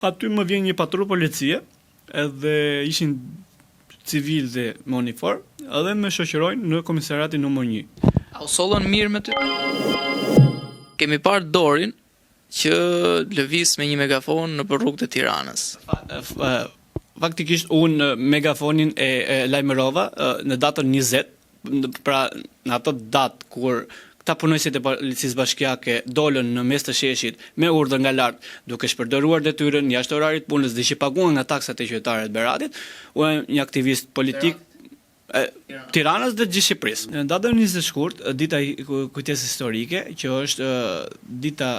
Aty më vjen një patrulë policie, edhe ishin civil dhe me uniform, edhe më shoqërojnë në komisariatin numër 1. A u sollën mirë me ty? Kemi parë Dorin që lëviz me një megafon nëpër rrugët e Tiranës. Faktikisht unë megafonin e lajmërova në datën 20, pra në ato datë kur këta punojësit e policisë bashkiake dolën në mes të sheshit me urdhër nga lart, duke shpërdoruar detyrën jashtë orarit punës dhe që paguan nga taksat e qytetarëve të Beratit, unë një aktivist politik Tiranës dhe gjithë Shqipërisë. Në datën 20 shkurt, dita e kujtesës historike, që është dita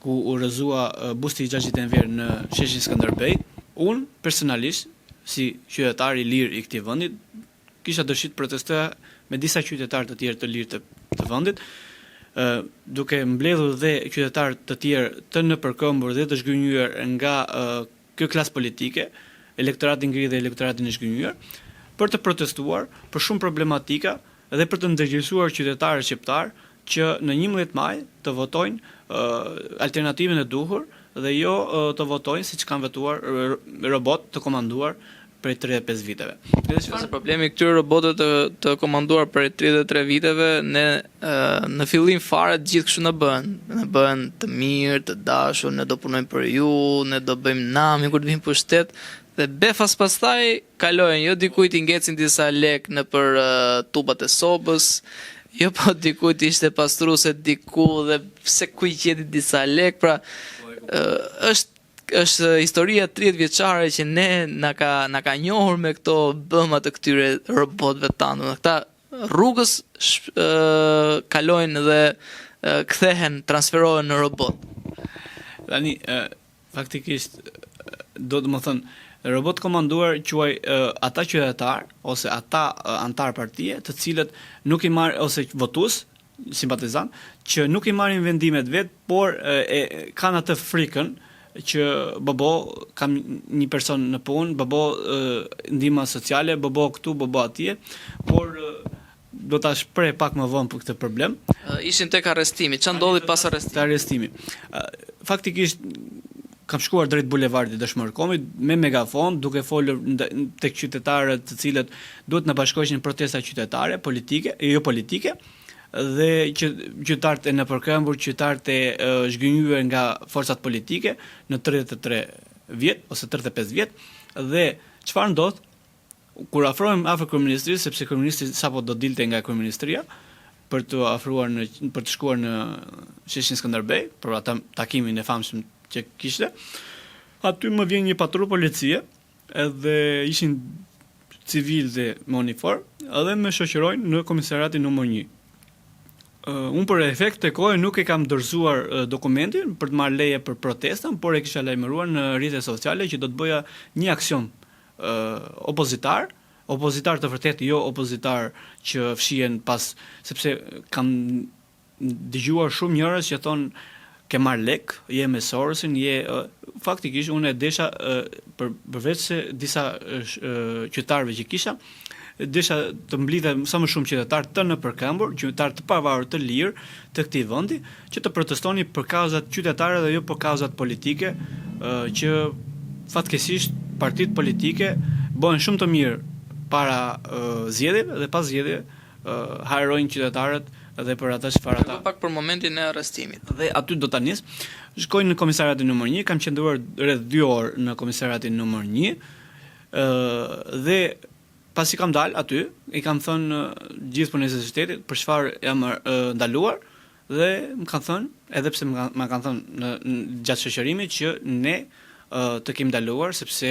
ku u rrëzua busti i Xhaxhit Enver në sheshin Skënderbej, unë personalisht si qytetar i lirë i këtij vendi kisha dëshirë të protestoja me disa qytetarë të tjerë të lirë të vendit, duke mbledhur dhe qytetarë të tjerë të nëpërkombur dhe të zhgënjur nga kjo klasë politike, elektorati ngri dhe elektorati i zhgënjur, për të protestuar për shumë problematika dhe për të ndërgjegjësuar qytetarët shqiptar që në 11 maj të votojnë alternativën e duhur dhe jo të votojnë siç kanë votuar robot të komanduar prej 35 viteve. Çfarë problemi këtyre robotëve të komanduar prej 33 viteve, ne në fillim fare gjithë kështu na bëhen të mirë, të dashur, ne do punojmë për ju, ne do bëjmë nami kur të vim pushtet, dhe befas pastaj kalojnë, jo dikujt i ngecin disa lek nëpër tubat e sobës, jo po dikujt ishte pastruese diku dhe pse ku i gjeti disa lek, pra është historia 30 vjeçare që na ka njohur me këto bëma të këtyre robotëve tanë. Këta rrugës kalojnë dhe kthehen, transferohen në robot. Tani faktikisht do të më thënë, robot komanduar quaj ata qytetar ose ata antar partie të cilët nuk i marrin ose votues, simpatizant, që nuk i marrin vendimet vet, por kanë atë frikën që bëbo kam një person në punë, bëbo ndihma sociale, bëbo këtu, bëbo atje, por do ta shpreh pak më vonë për këtë problem. Ishin tek arrestimi. Çfarë ndodhi pas arrestimit? Faktikisht kam shkuar drejt bulevardit Dëshmorkomit me megafon, duke folur tek qytetarët të cilët duhet na bashkoheshin protesta qytetare, politike, jo politike, dhe qytetarët e nëpërkëmbur, qytetarët e zhgënjur nga forcat politike në 33 vjet ose 35 vjet, dhe çfarë ndodh kur afrohem afër kryeministrisë, sepse kryeministri sapo do dilte nga kryeministria për të afruar për të shkuar në sheshin Skënderbej për atë takimin e famshëm që kishte. Aty më vjen një patrulë policie, edhe ishin civil dhe me uniform, edhe më shoqërojnë në komisariatin numër 1. Unë për efekt të kohë nuk e kam dorëzuar dokumentin për të marrë leje për protestën, por e kisha lajmëruar në rrjetet sociale që do të bëja një aksion opozitar të vërtetë, jo opozitar që fshihen pas, sepse kam dëgjuar shumë njerëz që thonë ke marrë lek, je me Sorosin, faktikisht unë e desha përveç se disa qytetarëve që kisha, desha të mblidhe sa më shumë qytetar të nëpërkëmbur, qytetar të pavarur të lirë të këtij vendi, që të protestoni për kauzat qytetare dhe jo për kauzat politike, që fatkeqësisht partitë politike bëhen shumë të mirë para zgjedhjeve dhe pas zgjedhjeve harrojnë qytetarët dhe për ata çfarë ata. Pak për momentin e arrestimit. Dhe aty do ta nis. Shkoj në komisariatin numër 1, kam qëndruar rreth 2 orë në komisariatin numër 1, dhe pasi kam dalë aty, i kam thënë gjithë punëtorëve të shtetit për çfarë jam ndaluar, dhe më kanë thënë, edhe pse më kanë thënë gjatë shoqërimit që ne të kemi ndaluar sepse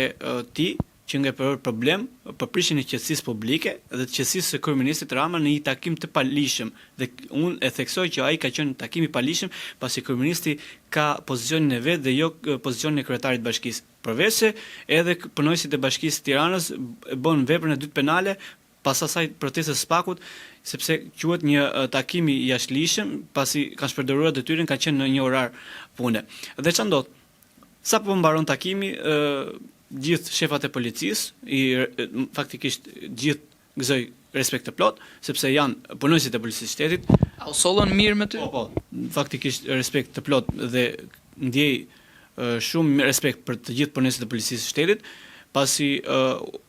ti që nga për problem për prishjen e qetësisë publike dhe të qetësisë së kryeministit Rama në një takim të palishëm, dhe unë e theksoj që ai ka qenë takim i palishëm pasi kryeministi ka pozicionin e vet dhe jo pozicionin e kryetarit të bashkisë. Përveç se edhe punojësit e bashkisë Tiranës bën veprën e dytë penale pas asaj protestës së pakut, sepse quhet një takim i jashtëligjshëm pasi kanë shpërdoruar detyrën, ka qenë në një orar pune. Dhe çfarë ndodh? Sapo mbaron takimi, gjithë shefat e policisë, faktikisht gjithë gëzoj respekt të plot, sepse janë punojësit e policisë shtetit. A u sollën mirë me ty? Po, faktikisht respekt të plot dhe ndjej shumë respekt për të gjithë punëtorët e policisë së shtetit, pasi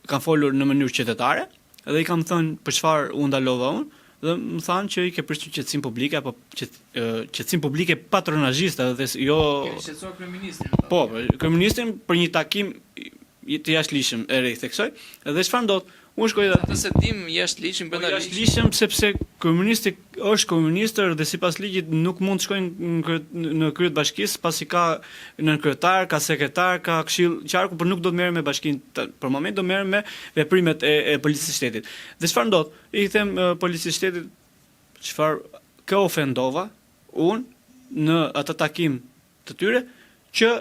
kanë folur në mënyrë qytetare dhe i kam thënë për çfarë u ndalova unë, dhe më thanë që i ke prishur qetësinë publike apo qetësinë publike patronazhiste dhe jo shqetësuar kryeministin. Po, kryeministin për një takim të jashtëligjshëm e theksoj, dhe çfarë ndodh? Unë shkoj atë se dim jashtëligjshëm brenda jashtëligjshëm sepse kryeministi është kryeministër dhe sipas ligjit nuk mund të shkojnë në krye të bashkisë pasi ka nënkryetar, ka sekretar, ka këshill qarku, por nuk do të merren me bashkinë. Për moment do merren me veprimet e policisë së shtetit. Dhe çfarë ndodh? I them policisë së shtetit çfarë kë ofendova unë në atë takim të tyre që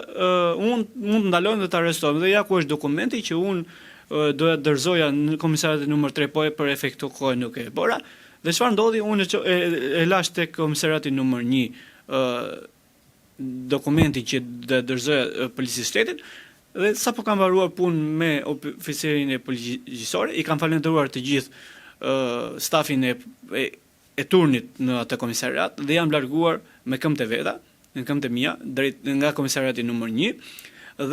unë mund të ndalojmë dhe të arrestojmë. Dhe ja ku është dokumenti që unë doja dorëzoja në komisariatin numër 3, po për efekt të kohë nuk e bora. Dhe çfarë ndodhi? Unë e lash tek komisariatin numër 1 dokumenti që do dorëzoja policisë së shtetit, dhe sapo kam mbaruar punë me oficerin e policisore, i kam falendëruar të gjithë stafin e turnit në atë komisariat dhe jam larguar me këmbët e veta, në këmbët e mia, drejt nga komisariati numër 1.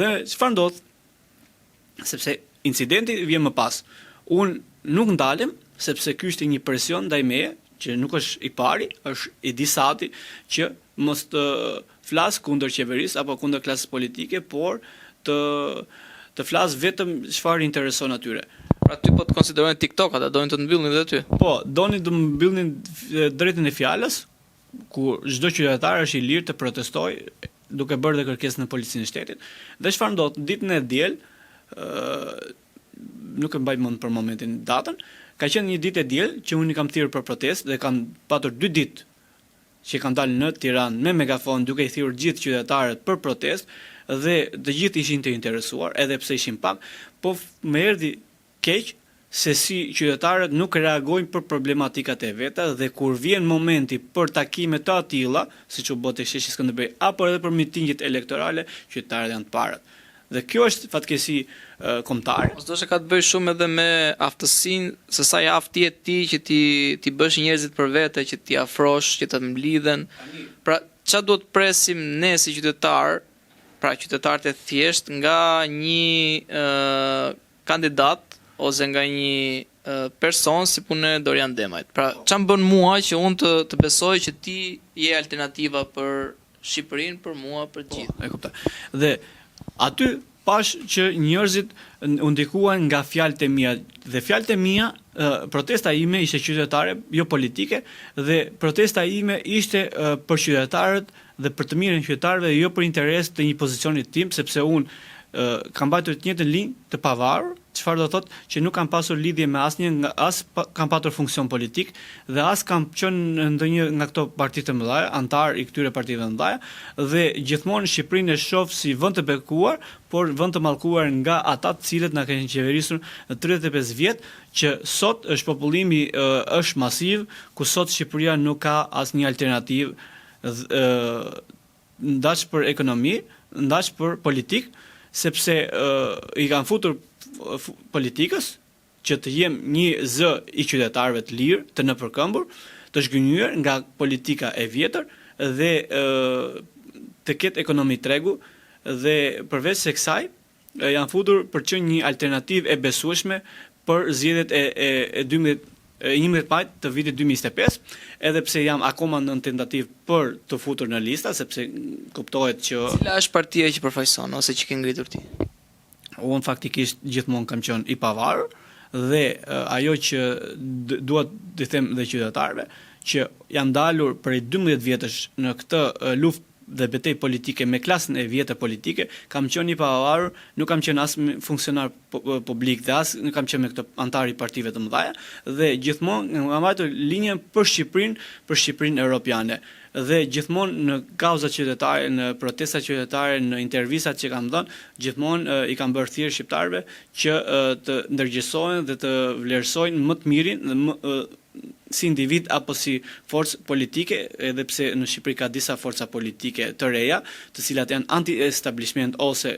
Dhe çfarë ndodh? Sepse incidenti vjen më pas. Unë nuk ndalem sepse ky ishte një presion ndaj meje, që nuk është i pari, është i disati që mos të flas kundër qeverisë apo kundër klasës politike, por të flas vetëm çfarë intereson atyre. Pra ty po të konsiderojnë TikTok, ata donin të mbyllnin edhe ty. Po, donin të mbyllnin drejtën e fjalës, ku çdo qytetar është i lirë të protestojë duke bërë dhe kërkesë në policinë e shtetit. Dhe çfarë ndodh? Ditën e diel, nuk e mbaj mend për momentin datën, ka qenë një ditë e diel që unë i kam thirrur për protestë dhe kam patur 2 ditë që kam dalë në Tiranë me megafon duke i thirrur gjithë qytetarët për protestë dhe të gjithë ishin të interesuar, edhe pse ishin pak, po më erdhi keq se si qytetarët nuk reagojnë për problematikat e veta dhe kur vjen momenti për takime të tilla, siç u bë tek sheshi Skënderbej apo edhe për mitingjet elektorale, qytetarët janë të parët. Dhe kjo është fatkeqësi kombëtare. Mos doshta ka të bëjë shumë edhe me aftësinë se sa i aftë je ti që ti bësh njerëzit për vete, që ti afrosh, që të mblidhen. Pra, çfarë duhet presim ne si qytetar, pra qytetarët e thjesht nga një kandidat ose nga një person si punë Dorian Demajt. Pra, çfarë bën mua që unë të besoj që ti je alternativa për Shqipërinë, për mua, për gjithë. E kuptoj. Dhe aty pash që njerëzit u ndikuan nga fjalët e mia dhe fjalët e mia, protesta ime ishte qytetare, jo politike, dhe protesta ime ishte për qytetarët dhe për të mirën e qytetarëve dhe jo për interes të një pozicionit tim, sepse unë kam mbajtur të njëjtën linjë të pavarur, çfarë do thotë që nuk kam pasur lidhje me asnjë, as kam patur funksion politik dhe as kam qenë në ndonjë nga këto parti të mëdha, antar i këtyre partive të mëdha, dhe gjithmonë Shqipërinë e shoh si vend të bekuar, por vend të mallkuar nga ata të cilët na kanë qeverisur në 35 vjet, që sot është popullimi është masiv, ku sot Shqipëria nuk ka asnjë alternativë ndaç për ekonomi, ndaç për politik, sepse i kanë futur politikës që të jem një zë i qytetarëve të lirë, të nëpërkëmbur, të zhgënjur nga politika e vjetër dhe të ketë ekonomi tregu dhe përveç se kësaj janë futur për që një alternativë e besueshme për zgjedhjet e 11 maj të vitit 2025, edhe pse jam akoma në tentativë për të futur në lista, sepse kuptohet që cila është partia që përfaqëson ose që ke ngritur ti? Unë faktikisht gjithmonë kam qenë i pavarur dhe ajo që dua të them dhe qytetarëve që janë dalur prej 12 vjetësh në këtë luftë dhe betej politike me klasën e vjetër politike, kam qenë i pavarur, nuk kam qenë as funksionar publik dhe as nuk kam qenë me këto antar i partive të mëdha dhe gjithmonë kam mbajtur linjën për Shqipërinë europiane. Dhe gjithmonë në kauza qytetare, në protesta qytetare, në intervistat që kam dhënë, gjithmonë i kam bërë thirrje shqiptarëve që të ndërgjegjësohen dhe të vlerësojnë më të mirin dhe si individ apo si forcë politike, edhe pse në Shqipëri ka disa forca politike të reja, të cilat janë anti-establishment ose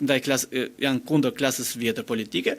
ndaj janë kundër klasës vjetër politike,